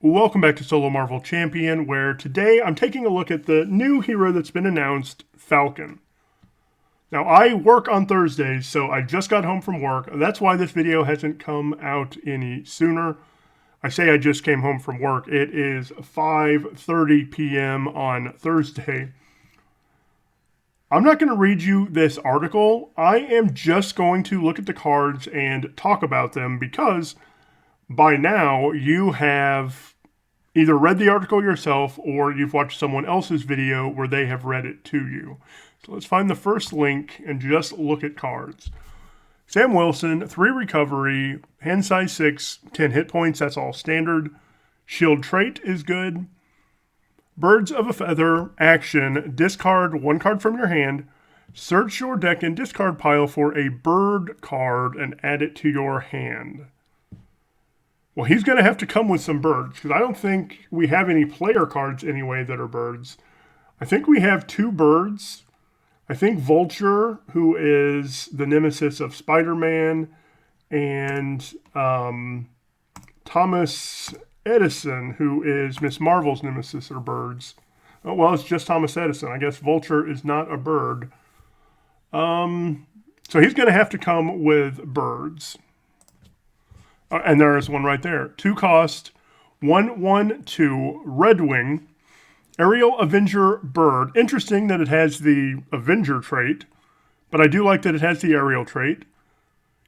Welcome back to Solo Marvel Champion, where today I'm taking a look at the new hero that's been announced, Falcon. Now, I work on Thursdays, so I just got home from work. That's why this video hasn't come out any sooner. I say I just came home from work. It is 5:30 p.m. on Thursday. I'm not going to read you this article. I am just going to look at the cards and talk about them because by now you have either read the article yourself or you've watched someone else's video where they have read it to you. So let's find the first link and just look at cards. Sam Wilson, 3 recovery, hand size 6, 10 hit points, that's all standard. Shield trait is good. Birds of a Feather, action, discard 1 card from your hand, search your deck and discard pile for a bird card and add it to your hand. Well, he's going to have to come with some birds, because I don't think we have any player cards anyway that are birds. I think we have 2 birds. I think Vulture, who is the nemesis of Spider-Man, and Thomas Edison, who is Miss Marvel's nemesis, are birds. Oh, well, it's just Thomas Edison. I guess Vulture is not a bird. So he's going to have to come with birds. And there is one right there. 2 cost, 1/1/2, Red Wing, Aerial Avenger Bird. Interesting that it has the Avenger trait, but I do like that it has the Aerial trait.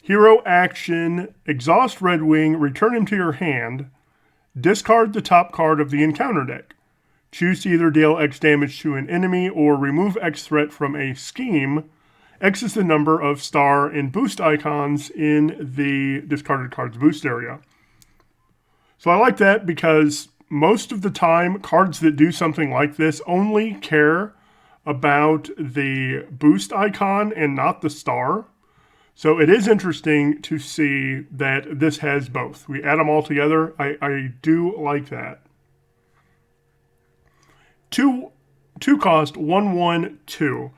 Hero action, exhaust Red Wing, return him to your hand, discard the top card of the encounter deck. Choose to either deal X damage to an enemy or remove X threat from a scheme. X is the number of star and boost icons in the discarded cards boost area. So I like that because most of the time, cards that do something like this only care about the boost icon and not the star. So it is interesting to see that this has both. We add them all together. I do like that. 2 cost, 1/1/2.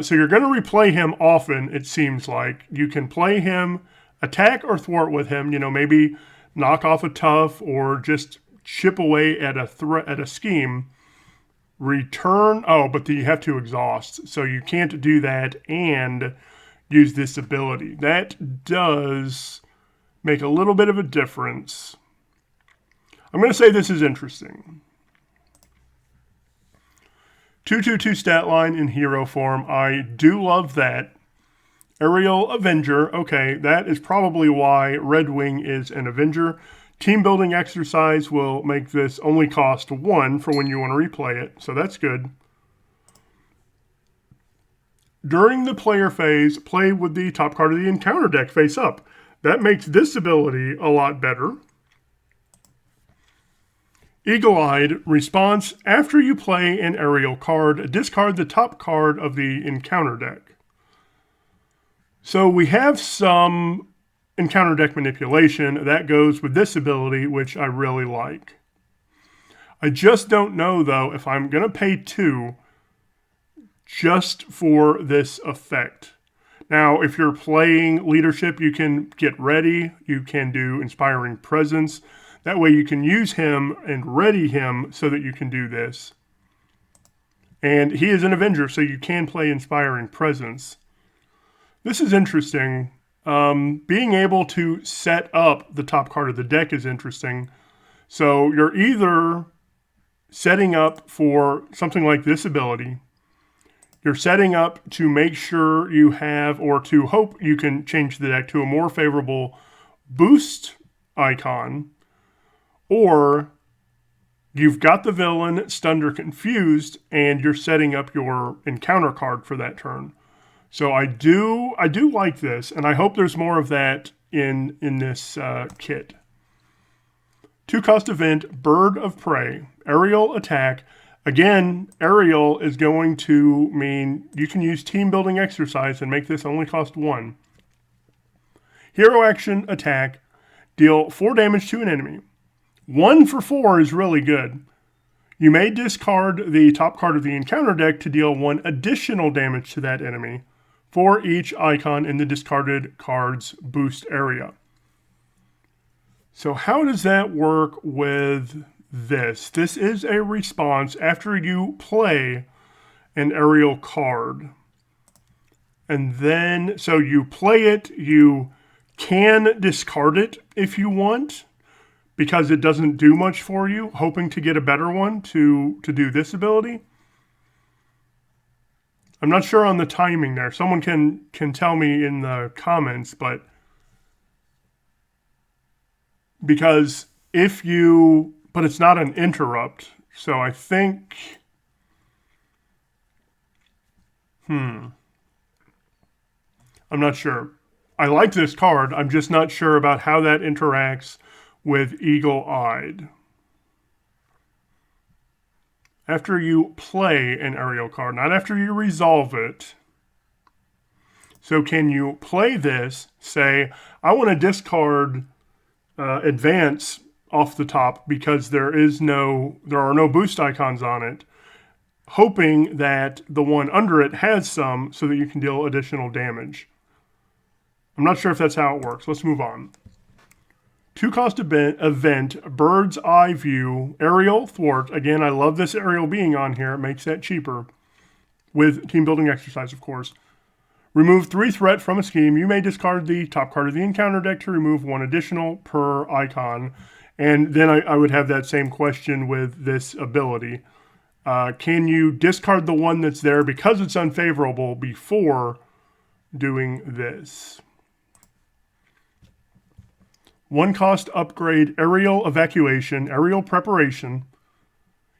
So you're going to replay him often, it seems like. You can play him, attack or thwart with him, maybe knock off a tough or just chip away at a scheme. Return, but you have to exhaust. So you can't do that and use this ability. That does make a little bit of a difference. I'm going to say this is interesting. 2/2/2 stat line in hero form. I do love that. Aerial Avenger. Okay, that is probably why Red Wing is an Avenger. Team building exercise will make this only cost 1 for when you want to replay it, so that's good. During the player phase, play with the top card of the encounter deck face up. That makes this ability a lot better. Eagle-Eyed, response, after you play an aerial card, discard the top card of the encounter deck. So we have some encounter deck manipulation that goes with this ability, which I really like. I just don't know, though, if I'm going to pay 2 just for this effect. Now, if you're playing leadership, you can get ready. You can do Inspiring Presence. That way you can use him and ready him so that you can do this. And he is an Avenger, so you can play Inspiring Presence. This is interesting. Being able to set up the top card of the deck is interesting. So you're either setting up for something like this ability. You're setting up to make sure you have, or to hope you can change the deck to a more favorable boost icon. Or you've got the villain stunned or confused, and you're setting up your encounter card for that turn. So I do like this, and I hope there's more of that in this kit. 2 cost event, Bird of Prey, aerial attack. Again, aerial is going to mean you can use team building exercise and make this only cost 1. Hero action attack, deal 4 damage to an enemy. 1 for 4 is really good. You may discard the top card of the encounter deck to deal 1 additional damage to that enemy for each icon in the discarded card's boost area. So how does that work with this? This is a response after you play an aerial card. And then, so you play it, you can discard it if you want, because it doesn't do much for you, hoping to get a better one to do this ability. I'm not sure on the timing there. Someone can tell me in the comments, but because if you, but it's not an interrupt, so I think, I'm not sure. I like this card, I'm just not sure about how that interacts with Eagle-Eyed. After you play an aerial card, not after you resolve it. So can you play this, say, I want to discard advance off the top because there are no boost icons on it, hoping that the one under it has some so that you can deal additional damage. I'm not sure if that's how it works. Let's move on. 2-cost event, Bird's Eye View, Aerial Thwart. Again, I love this aerial being on here. It makes that cheaper. With team building exercise, of course. Remove 3 threat from a scheme. You may discard the top card of the encounter deck to remove 1 additional per icon. And then I would have that same question with this ability. Can you discard the one that's there because it's unfavorable before doing this? 1-cost upgrade, Aerial Evacuation, Aerial Preparation,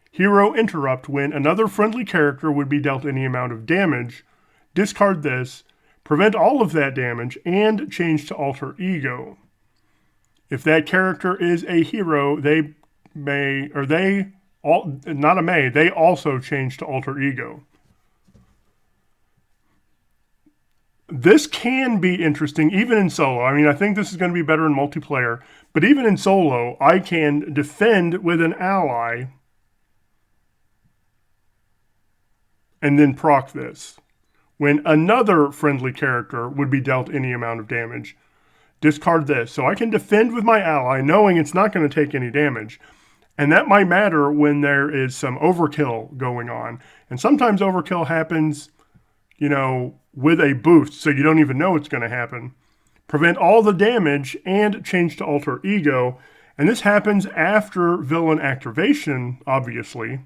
Hero Interrupt. When another friendly character would be dealt any amount of damage, discard this, prevent all of that damage, and change to Alter Ego. If that character is a hero, they also change to Alter Ego. This can be interesting, even in solo. I mean, I think this is going to be better in multiplayer. But even in solo, I can defend with an ally and then proc this. When another friendly character would be dealt any amount of damage, discard this. So I can defend with my ally, knowing it's not going to take any damage. And that might matter when there is some overkill going on. And sometimes overkill happens, with a boost, so you don't even know it's going to happen. Prevent all the damage and change to Alter Ego. And this happens after villain activation, obviously.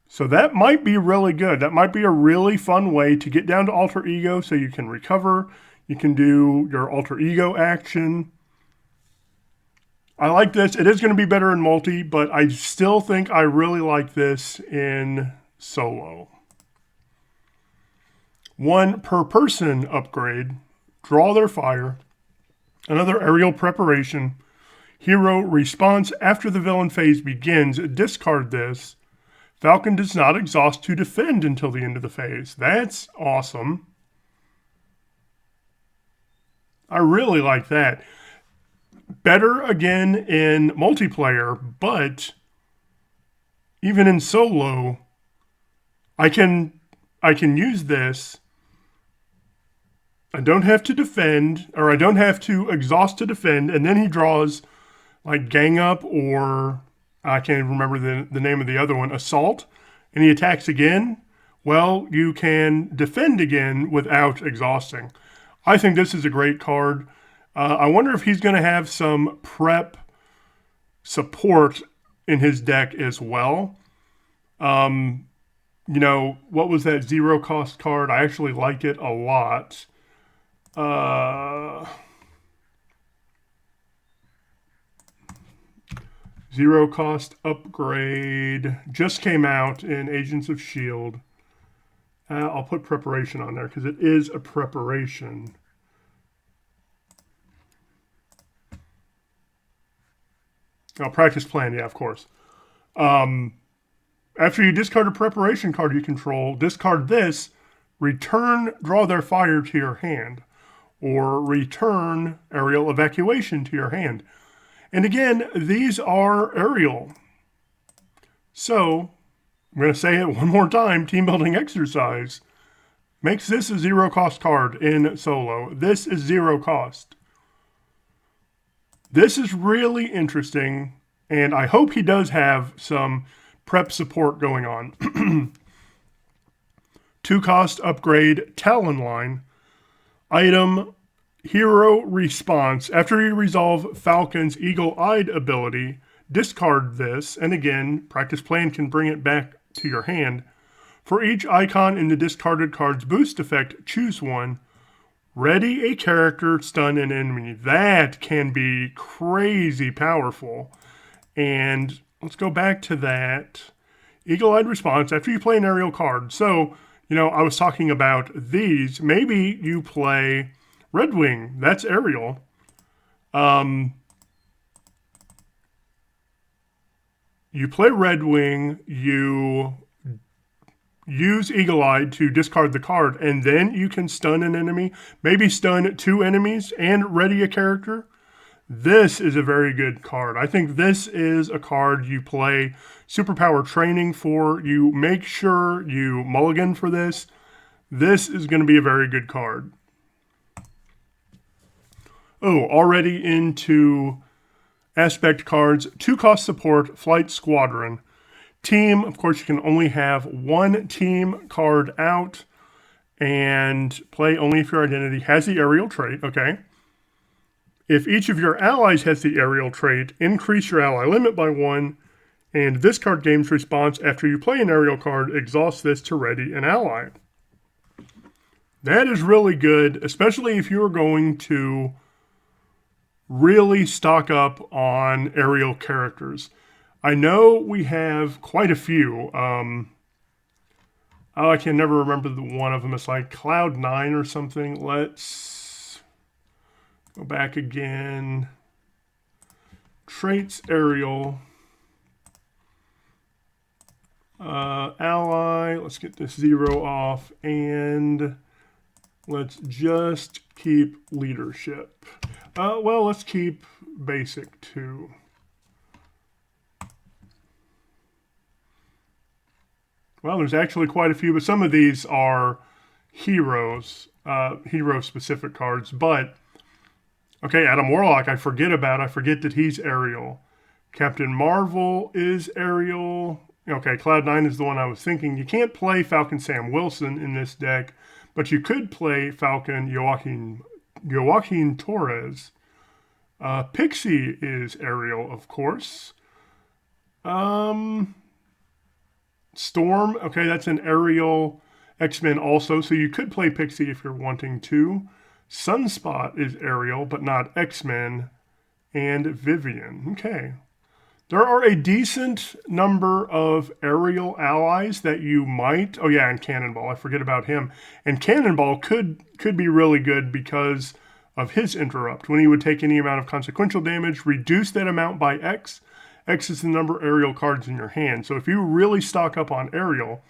So that might be really good. That might be a really fun way to get down to Alter Ego so you can recover. You can do your Alter Ego action. I like this. It is going to be better in multi, but I still think I really like this in solo. 1 per person upgrade, Draw Their Fire, another Aerial Preparation, Hero Response after the villain phase begins, discard this. Falcon does not exhaust to defend until the end of the phase. That's awesome. I really like that. Better again in multiplayer, but even in solo, I can use this. I don't have to defend, or I don't have to exhaust to defend, and then he draws like Gang Up, or I can't even remember the name of the other one, Assault, and he attacks again. Well, you can defend again without exhausting. I think this is a great card. I wonder if he's going to have some prep support in his deck as well. What was that 0-cost card? I actually like it a lot. 0-cost upgrade just came out in Agents of S.H.I.E.L.D. I'll put preparation on there because it is a preparation. Practice plan, yeah, of course. After you discard a preparation card you control, discard this, draw their fire to your hand, or return aerial evacuation to your hand. And again, these are aerial. So, I'm going to say it one more time, team building exercise makes this a 0-cost card in solo. This is 0 cost. This is really interesting, and I hope he does have some prep support going on. 2-cost upgrade Talon line. Item Hero Response. After you resolve Falcon's Eagle-Eyed ability, discard this, and again, Practice Plan can bring it back to your hand. For each icon in the discarded card's boost effect, choose one. Ready a character, stun an enemy. That can be crazy powerful. And let's go back to that. Eagle-Eyed Response after you play an aerial card. So, I was talking about these. Maybe you play Red Wing. That's aerial. You play Red Wing, you use Eagle-Eyed to discard the card, and then you can stun an enemy, maybe stun 2 enemies, and ready a character. This is a very good card. I think this is a card you play superpower training for. You make sure you mulligan for this. This is going to be a very good card. Oh, already into aspect cards. 2-cost support, Flight Squadron. Team, of course, you can only have 1 team card out and play only if your identity has the aerial trait. Okay. If each of your allies has the aerial trait, increase your ally limit by 1, and this card game's response after you play an aerial card, exhaust this to ready an ally. That is really good, especially if you're going to really stock up on aerial characters. I know we have quite a few. I can never remember the one of them. It's like Cloud9 or something. Let's go back again. Traits aerial. Ally. Let's get this 0 off. And let's just keep leadership. Well, let's keep basic too. Well, there's actually quite a few, but some of these are heroes, hero-specific cards. But, okay, Adam Warlock, I forget that he's aerial. Captain Marvel is aerial. Okay, Cloud9 is the one I was thinking. You can't play Falcon Sam Wilson in this deck, but you could play Falcon Joaquin Torres. Pixie is aerial, of course. Storm, okay, that's an aerial X-Men also, so you could play Pixie if you're wanting to. Sunspot is aerial, but not X-Men. And Vivian, okay. There are a decent number of aerial allies that you might... Oh yeah, and Cannonball, I forget about him. And Cannonball could be really good because of his interrupt. When he would take any amount of consequential damage, reduce that amount by X. X is the number of aerial cards in your hand. So if you really stock up on aerial,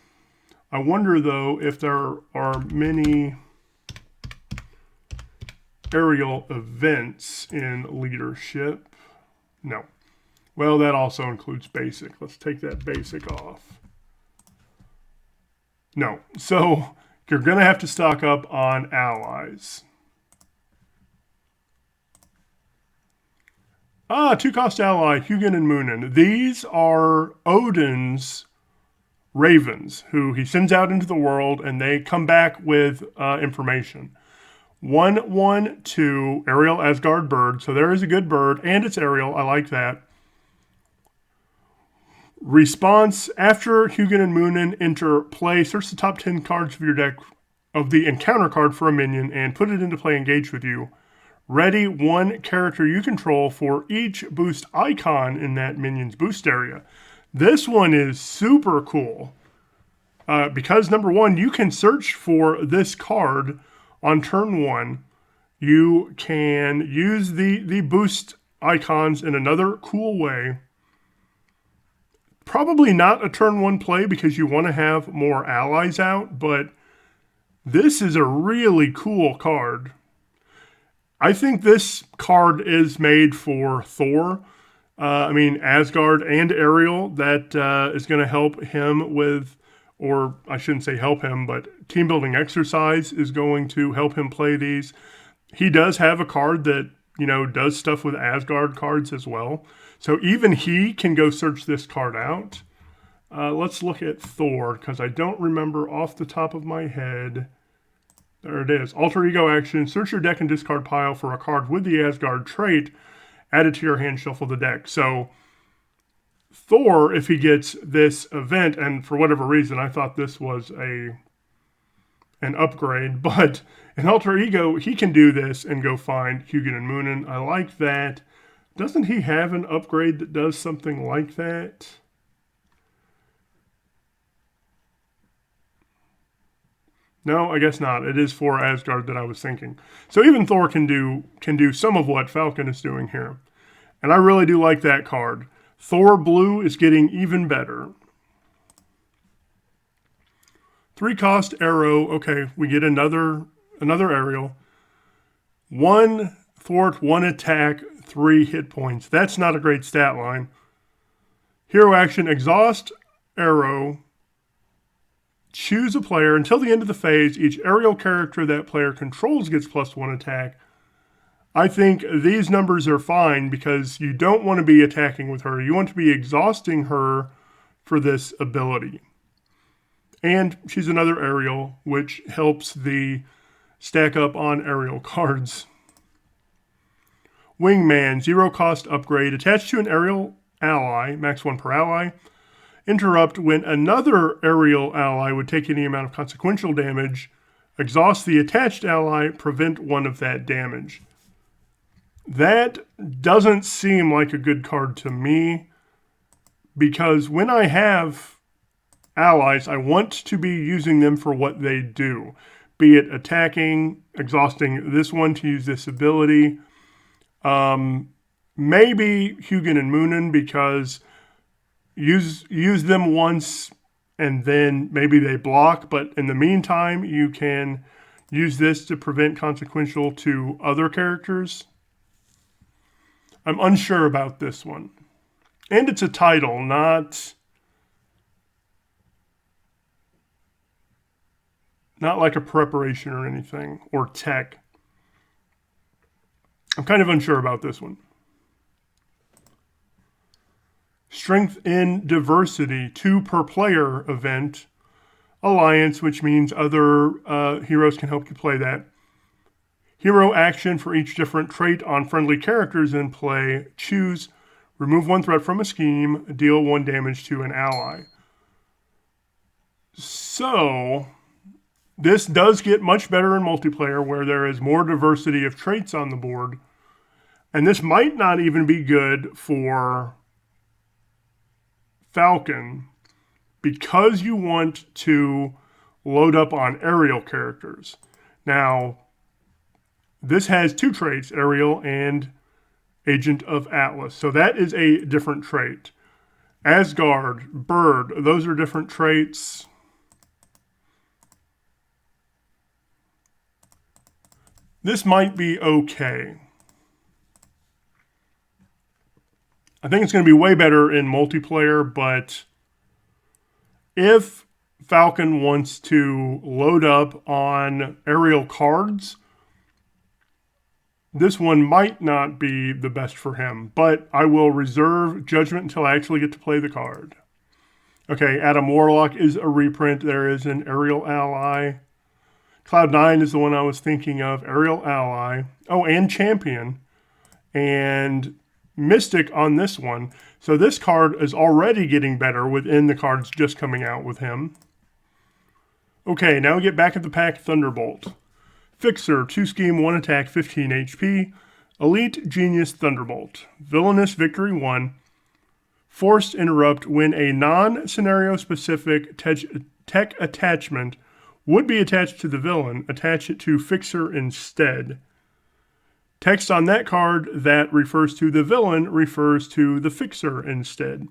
I wonder though if there are many aerial events in leadership. No. Well, that also includes basic. Let's take that basic off. No. So you're going to have to stock up on allies. 2-cost ally, Hugin and Moonin. These are Odin's ravens, who he sends out into the world, and they come back with information. 1/1/2 aerial Asgard bird. So there is a good bird, and it's aerial. I like that. Response, after Hugin and Moonin enter play, search the top 10 cards of your deck of the encounter card for a minion and put it into play engaged with you. Ready 1 character you control for each boost icon in that minion's boost area. This one is super cool because, number 1, you can search for this card on turn 1. You can use the boost icons in another cool way. Probably not a turn 1 play because you want to have more allies out, but this is a really cool card. I think this card is made for Thor. Asgard and Ariel. That is going to help him with, or I shouldn't say help him, but team building exercise is going to help him play these. He does have a card that does stuff with Asgard cards as well. So even he can go search this card out. Let's look at Thor, because I don't remember off the top of my head. There it is. Alter Ego action. Search your deck and discard pile for a card with the Asgard trait. Add it to your hand, shuffle the deck. So Thor, if he gets this event, and for whatever reason, I thought this was an upgrade, but in Alter Ego, he can do this and go find Hugin and Moonin. I like that. Doesn't he have an upgrade that does something like that? No, I guess not. It is for Asgard that I was thinking. So even Thor can do some of what Falcon is doing here. And I really do like that card. Thor Blue is getting even better. 3-cost arrow. Okay, we get another aerial. 1 thwart, 1 attack, 3 hit points. That's not a great stat line. Hero action, exhaust arrow. Choose a player. Until the end of the phase, each aerial character that player controls gets +1 attack. I think these numbers are fine because you don't want to be attacking with her. You want to be exhausting her for this ability. And she's another aerial, which helps the stack up on aerial cards. Wingman, 0-cost upgrade. Attached to an aerial ally, max 1 per ally. Interrupt when another aerial ally would take any amount of consequential damage. Exhaust the attached ally, prevent 1 of that damage. That doesn't seem like a good card to me, because when I have allies, I want to be using them for what they do. Be it attacking, exhausting this one to use this ability. Maybe Hugin and Moonin, because use them once and then maybe they block, but in the meantime, you can use this to prevent consequential to other characters. I'm unsure about this one. And it's a title, not like a preparation or anything, or tech. I'm kind of unsure about this one. Strength in Diversity, 2 per player event. Alliance, which means other heroes can help you play that. Hero action for each different trait on friendly characters in play. Choose, remove 1 threat from a scheme, deal 1 damage to an ally. So this does get much better in multiplayer where there is more diversity of traits on the board. And this might not even be good for Falcon because you want to load up on aerial characters. Now, this has 2 traits, Aerial and Agent of Atlas. So that is a different trait. Asgard, Bird, those are different traits. This might be okay. I think it's going to be way better in multiplayer, but if Falcon wants to load up on aerial cards, this one might not be the best for him, but I will reserve judgment until I actually get to play the card. Okay, Adam Warlock is a reprint. There is an aerial ally. Cloud9 is the one I was thinking of. Aerial ally. Oh, and Champion. And Mystic on this one. So this card is already getting better within the cards just coming out with him. Okay, now we get back at the pack. Thunderbolt. Fixer, 2 scheme, 1 attack, 15 HP. Elite Genius Thunderbolt. Villainous Victory 1. Forced Interrupt when a non-scenario specific tech attachment would be attached to the villain. Attach it to Fixer instead. Text on that card that refers to the villain refers to the Fixer instead.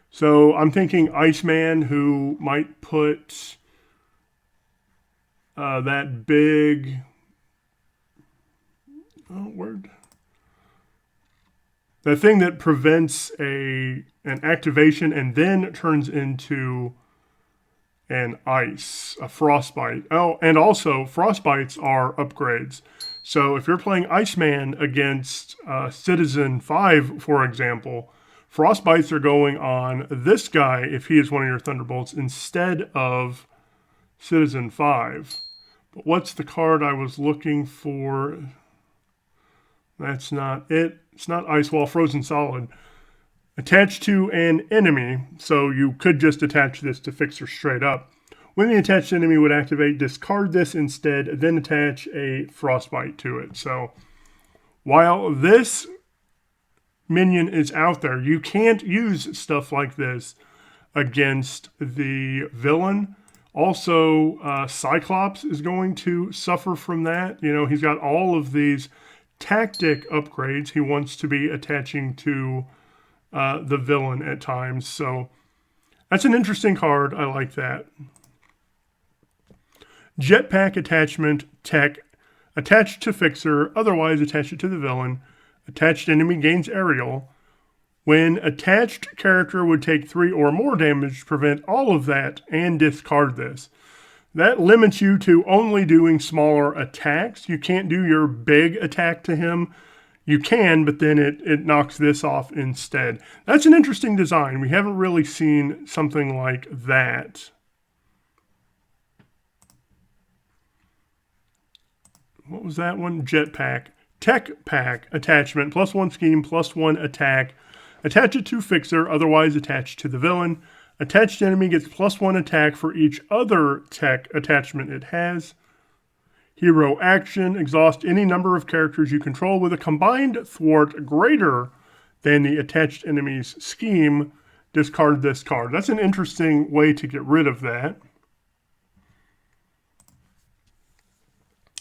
So I'm thinking Iceman, who might put that big the thing that prevents an activation and then turns into an ice, a frostbite. Oh, and also frostbites are upgrades. So if you're playing Iceman against Citizen 5, for example, Frostbites are going on this guy if he is one of your Thunderbolts instead of Citizen 5. But what's the card I was looking for? That's not it. It's not Ice Wall, Frozen Solid. Attached to an enemy, so you could just attach this to Fixer straight up. When the attached enemy would activate, discard this instead, then attach a Frostbite to it. So while this minion is out there, you can't use stuff like this against the villain. Also, Cyclops is going to suffer from that. You know, he's got all of these tactic upgrades he wants to be attaching to the villain at times. So that's an interesting card. I like that. Jetpack attachment tech. Attached to Fixer, otherwise attach it to the villain. Attached enemy gains aerial. When attached character would take 3 or more damage, prevent all of that and discard this. That limits you to only doing smaller attacks. You can't do your big attack to him. You can, but then it knocks this off instead. That's an interesting design. We haven't really seen something like that. What was that one? Jetpack. Tech Pack attachment, +1 scheme, +1 attack. Attach it to Fixer, otherwise attached to the villain. Attached enemy gets +1 attack for each other tech attachment it has. Hero action, exhaust any number of characters you control with a combined thwart greater than the attached enemy's scheme. Discard this card. That's an interesting way to get rid of that.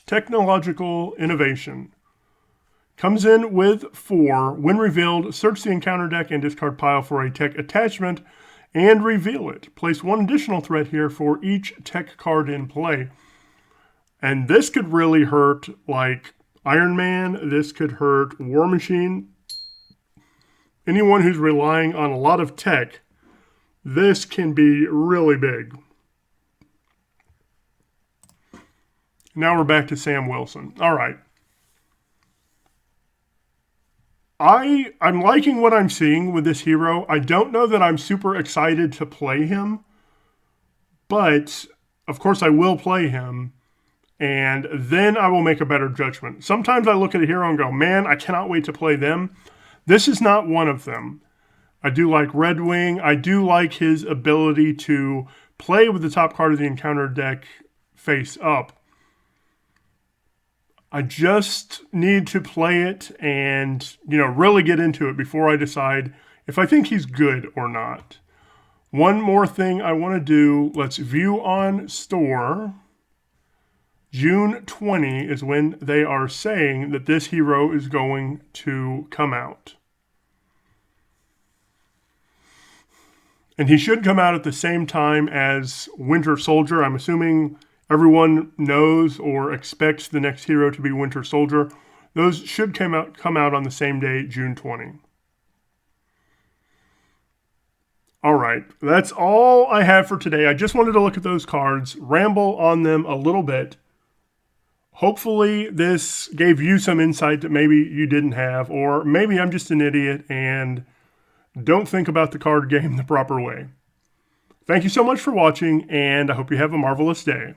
Technological innovation. Comes in with 4. When revealed, search the encounter deck and discard pile for a tech attachment and reveal it. Place 1 additional threat here for each tech card in play. And this could really hurt like Iron Man. This could hurt War Machine. Anyone who's relying on a lot of tech, this can be really big. Now we're back to Sam Wilson. All right. I'm liking what I'm seeing with this hero. I don't know that I'm super excited to play him, but of course I will play him, and then I will make a better judgment. Sometimes I look at a hero and go, man, I cannot wait to play them. This is not one of them. I do like Red Wing. I do like his ability to play with the top card of the encounter deck face up. I just need to play it and, really get into it before I decide if I think he's good or not. One more thing I want to do, let's view on store. June 20 is when they are saying that this hero is going to come out. And he should come out at the same time as Winter Soldier. I'm assuming everyone knows or expects the next hero to be Winter Soldier. Those should come out on the same day, June 20. All right, that's all I have for today. I just wanted to look at those cards, ramble on them a little bit. Hopefully this gave you some insight that maybe you didn't have, or maybe I'm just an idiot and don't think about the card game the proper way. Thank you so much for watching, and I hope you have a marvelous day.